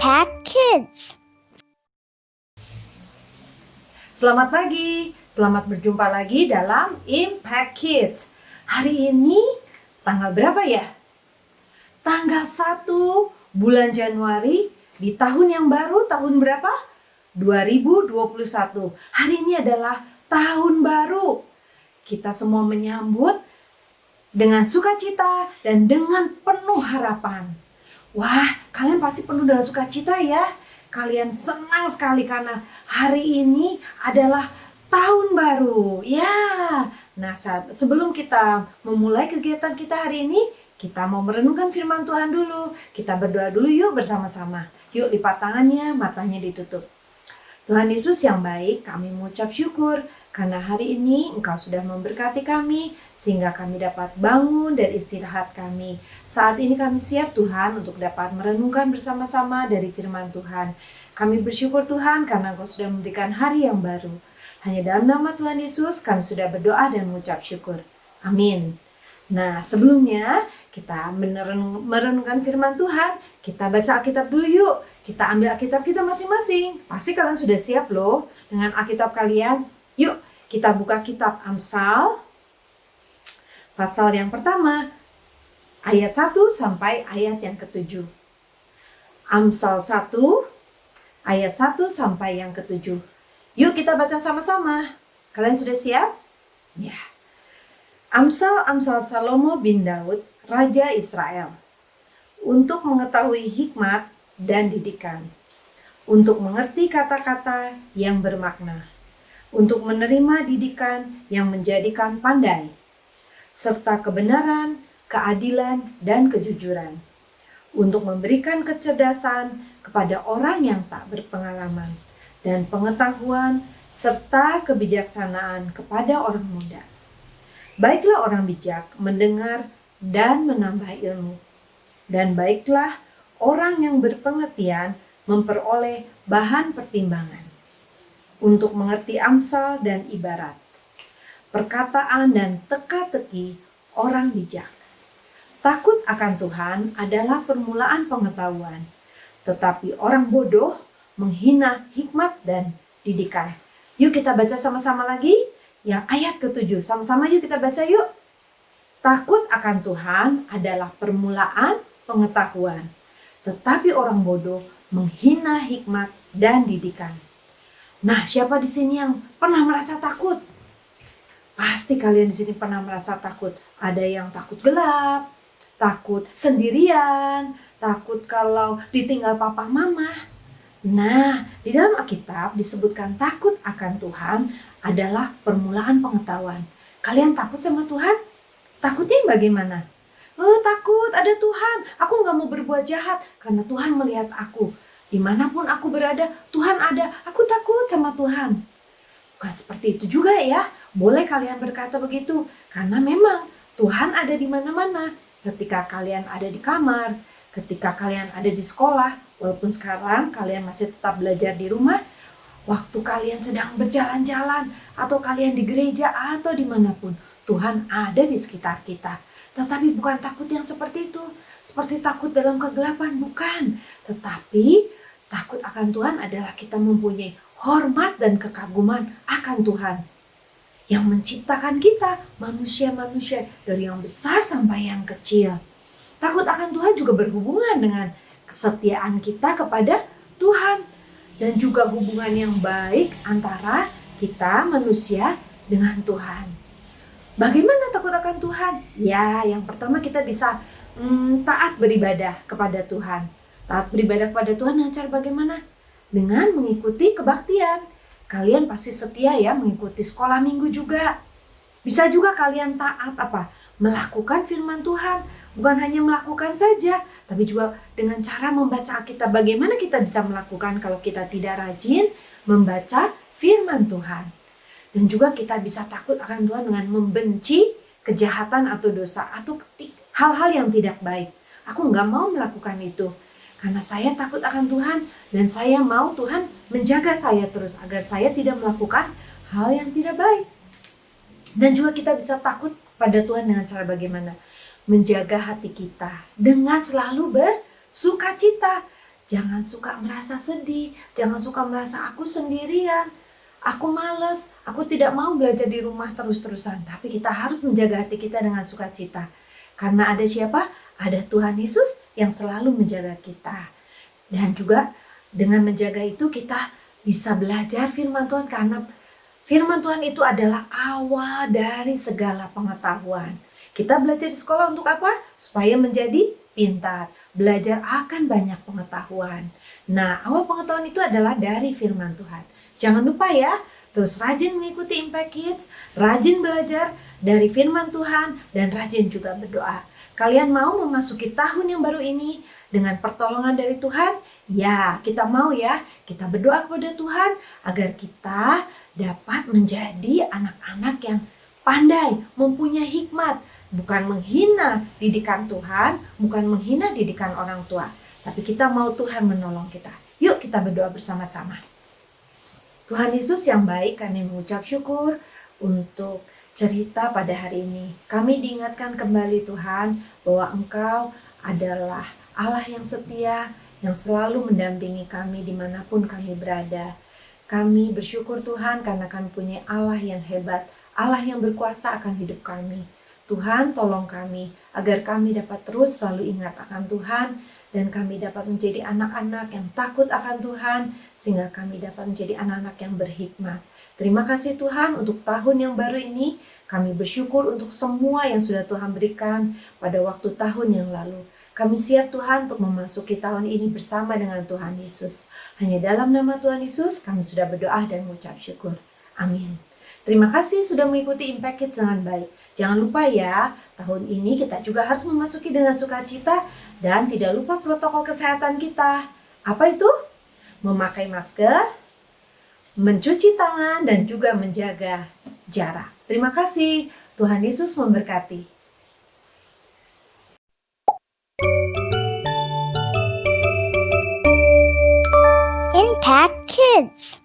Impact Kids. Selamat pagi, selamat berjumpa lagi dalam Impact Kids. Hari ini tanggal berapa ya? Tanggal 1 bulan Januari di tahun yang baru, tahun berapa? 2021. Hari ini adalah tahun baru. Kita semua menyambut dengan sukacita dan dengan penuh harapan. Wah, kalian pasti penuh dengan sukacita ya. Kalian senang sekali karena hari ini adalah tahun baru. Ya. Nah, sebelum kita memulai kegiatan kita hari ini, kita mau merenungkan firman Tuhan dulu. Kita berdoa dulu yuk bersama-sama. Yuk lipat tangannya, matanya ditutup. Tuhan Yesus yang baik, kami mengucap syukur karena hari ini Engkau sudah memberkati kami sehingga kami dapat bangun dan istirahat kami. Saat ini kami siap Tuhan untuk dapat merenungkan bersama-sama dari firman Tuhan. Kami bersyukur Tuhan karena Engkau sudah memberikan hari yang baru. Hanya dalam nama Tuhan Yesus kami sudah berdoa dan mengucap syukur. Amin. Nah, sebelumnya kita merenungkan firman Tuhan, kita baca Alkitab dulu yuk. Kita ambil Alkitab kita masing-masing. Pasti kalian sudah siap loh dengan Alkitab kalian. Yuk, kita buka kitab Amsal. Pasal yang pertama, ayat 1 sampai ayat yang ke-7. Amsal 1, ayat 1 sampai yang ke-7. Yuk kita baca sama-sama. Kalian sudah siap? Ya. Amsal Salomo bin Daud, Raja Israel. Untuk mengetahui hikmat dan didikan. Untuk mengerti kata-kata yang bermakna. Untuk menerima didikan yang menjadikan pandai, serta kebenaran, keadilan, dan kejujuran, untuk memberikan kecerdasan kepada orang yang tak berpengalaman, dan pengetahuan serta kebijaksanaan kepada orang muda. Baiklah orang bijak mendengar dan menambah ilmu, dan baiklah orang yang berpengertian memperoleh bahan pertimbangan, untuk mengerti amsal dan ibarat, perkataan dan teka-teki orang bijak. Takut akan Tuhan adalah permulaan pengetahuan, tetapi orang bodoh menghina hikmat dan didikan. Yuk kita baca sama-sama lagi yang ayat ke-7. Sama-sama yuk kita baca yuk. Takut akan Tuhan adalah permulaan pengetahuan, tetapi orang bodoh menghina hikmat dan didikan. Nah, siapa di sini yang pernah merasa takut? Pasti kalian di sini pernah merasa takut. Ada yang takut gelap, takut sendirian, takut kalau ditinggal papa mama. Nah, di dalam Alkitab disebutkan takut akan Tuhan adalah permulaan pengetahuan. Kalian takut sama Tuhan? Takutnya bagaimana? Takut ada Tuhan. Aku gak mau berbuat jahat karena Tuhan melihat aku. Dimanapun aku berada, Tuhan ada. Aku takut sama Tuhan. Bukan seperti itu juga ya. Boleh kalian berkata begitu. Karena memang Tuhan ada di mana-mana. Ketika kalian ada di kamar, ketika kalian ada di sekolah, walaupun sekarang kalian masih tetap belajar di rumah, waktu kalian sedang berjalan-jalan, atau kalian di gereja, atau dimanapun, Tuhan ada di sekitar kita. Tetapi bukan takut yang seperti itu. Seperti takut dalam kegelapan, bukan. Tetapi takut akan Tuhan adalah kita mempunyai hormat dan kekaguman akan Tuhan yang menciptakan kita, manusia-manusia dari yang besar sampai yang kecil. Takut akan Tuhan juga berhubungan dengan kesetiaan kita kepada Tuhan dan juga hubungan yang baik antara kita manusia dengan Tuhan. Bagaimana takut akan Tuhan? Ya, yang pertama kita bisa taat beribadah kepada Tuhan. Taat beribadah kepada Tuhan dengan cara bagaimana? Dengan mengikuti kebaktian. Kalian pasti setia ya mengikuti sekolah minggu juga. Bisa juga kalian taat melakukan firman Tuhan. Bukan hanya melakukan saja, tapi juga dengan cara membaca Alkitab. Bagaimana kita bisa melakukan kalau kita tidak rajin membaca firman Tuhan? Dan juga kita bisa takut akan Tuhan dengan membenci kejahatan atau dosa atau hal-hal yang tidak baik. Aku nggak mau melakukan itu. Karena saya takut akan Tuhan dan saya mau Tuhan menjaga saya terus agar saya tidak melakukan hal yang tidak baik. Dan juga kita bisa takut pada Tuhan dengan cara bagaimana? Menjaga hati kita dengan selalu bersukacita. Jangan suka merasa sedih, jangan suka merasa aku sendirian, aku males, aku tidak mau belajar di rumah terus-terusan. Tapi kita harus menjaga hati kita dengan sukacita. Karena ada siapa? Ada Tuhan Yesus yang selalu menjaga kita. Dan juga dengan menjaga itu kita bisa belajar firman Tuhan, karena firman Tuhan itu adalah awal dari segala pengetahuan. Kita belajar di sekolah untuk apa? Supaya menjadi pintar, belajar akan banyak pengetahuan. Nah, awal pengetahuan itu adalah dari firman Tuhan. Jangan lupa ya, terus rajin mengikuti Impact Kids, rajin belajar dari firman Tuhan, dan rajin juga berdoa. Kalian mau memasuki tahun yang baru ini dengan pertolongan dari Tuhan? Ya, kita mau ya. Kita berdoa kepada Tuhan agar kita dapat menjadi anak-anak yang pandai, mempunyai hikmat, bukan menghina didikan Tuhan, bukan menghina didikan orang tua, tapi kita mau Tuhan menolong kita. Yuk kita berdoa bersama-sama. Tuhan Yesus yang baik, kami mengucap syukur untuk cerita pada hari ini. Kami diingatkan kembali Tuhan bahwa Engkau adalah Allah yang setia, yang selalu mendampingi kami dimanapun kami berada. Kami bersyukur Tuhan karena kami punya Allah yang hebat, Allah yang berkuasa akan hidup kami. Tuhan tolong kami agar kami dapat terus selalu ingat akan Tuhan, dan kami dapat menjadi anak-anak yang takut akan Tuhan, sehingga kami dapat menjadi anak-anak yang berhikmat. Terima kasih Tuhan untuk tahun yang baru ini. Kami bersyukur untuk semua yang sudah Tuhan berikan pada waktu tahun yang lalu. Kami siap Tuhan untuk memasuki tahun ini bersama dengan Tuhan Yesus. Hanya dalam nama Tuhan Yesus kami sudah berdoa dan mengucap syukur. Amin. Terima kasih sudah mengikuti Impact Kids dengan baik. Jangan lupa ya, tahun ini kita juga harus memasuki dengan sukacita dan tidak lupa protokol kesehatan kita. Apa itu? Memakai masker, mencuci tangan, dan juga menjaga jarak. Terima kasih. Tuhan Yesus memberkati. Impact Kids.